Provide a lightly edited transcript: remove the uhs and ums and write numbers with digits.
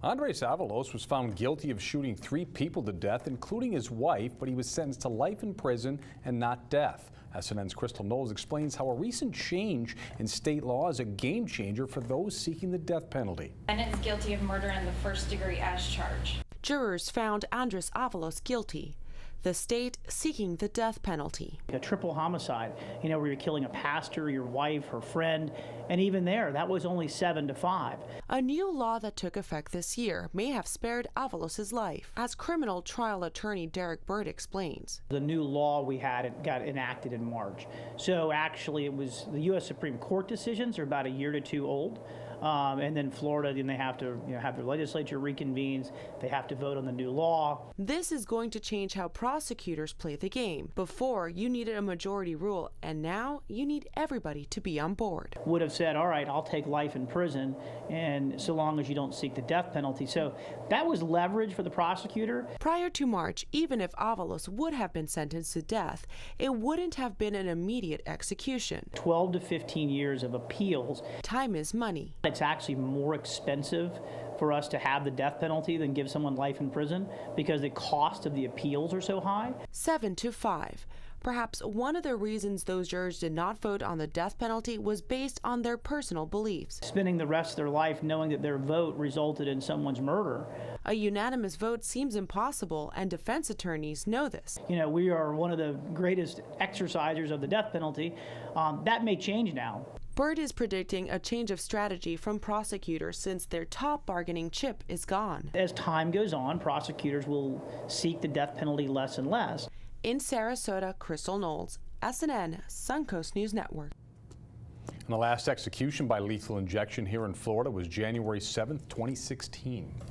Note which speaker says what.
Speaker 1: Andres Avalos was found guilty of shooting 3 people to death, including his wife, but he was sentenced to life in prison and not death. SNN's Crystal Knowles explains how a recent change in state law is a game changer for those seeking the death penalty.
Speaker 2: The defendant is guilty of murder in the first-degree as charged.
Speaker 3: Jurors found Andres Avalos guilty. The state seeking the death penalty.
Speaker 4: A triple homicide, where you're killing a pastor, your wife, her friend, and even there, that was only 7 to 5.
Speaker 3: A new law that took effect this year may have spared Avalos' life, as criminal trial attorney Derek Bird explains.
Speaker 4: The new law we had got enacted in March. So actually it was the U.S. Supreme Court decisions are about a year to 2 old. And then Florida, then they have to have their legislature reconvenes. They have to vote on the new law.
Speaker 3: This is going to change how prosecutors play the game. Before, you needed a majority rule, and now you need everybody to be on board.
Speaker 4: Would have said, all right, I'll take life in prison, and so long as you don't seek the death penalty. So that was leverage for the prosecutor.
Speaker 3: Prior to March, even if Avalos would have been sentenced to death, it wouldn't have been an immediate execution.
Speaker 4: 12 to 15 years of appeals.
Speaker 3: Time is money.
Speaker 4: It's actually more expensive for us to have the death penalty than give someone life in prison because the cost of the appeals are so high.
Speaker 3: 7 to 5. Perhaps one of the reasons those jurors did not vote on the death penalty was based on their personal beliefs.
Speaker 4: Spending the rest of their life knowing that their vote resulted in someone's murder.
Speaker 3: A unanimous vote seems impossible, and defense attorneys know this.
Speaker 4: We are one of the greatest exercisers of the death penalty. That may change now.
Speaker 3: Bird is predicting a change of strategy from prosecutors since their top bargaining chip is gone.
Speaker 4: As time goes on, prosecutors will seek the death penalty less and less.
Speaker 3: In Sarasota, Crystal Knowles, SNN, Suncoast News Network.
Speaker 1: And the last execution by lethal injection here in Florida was January 7th, 2016.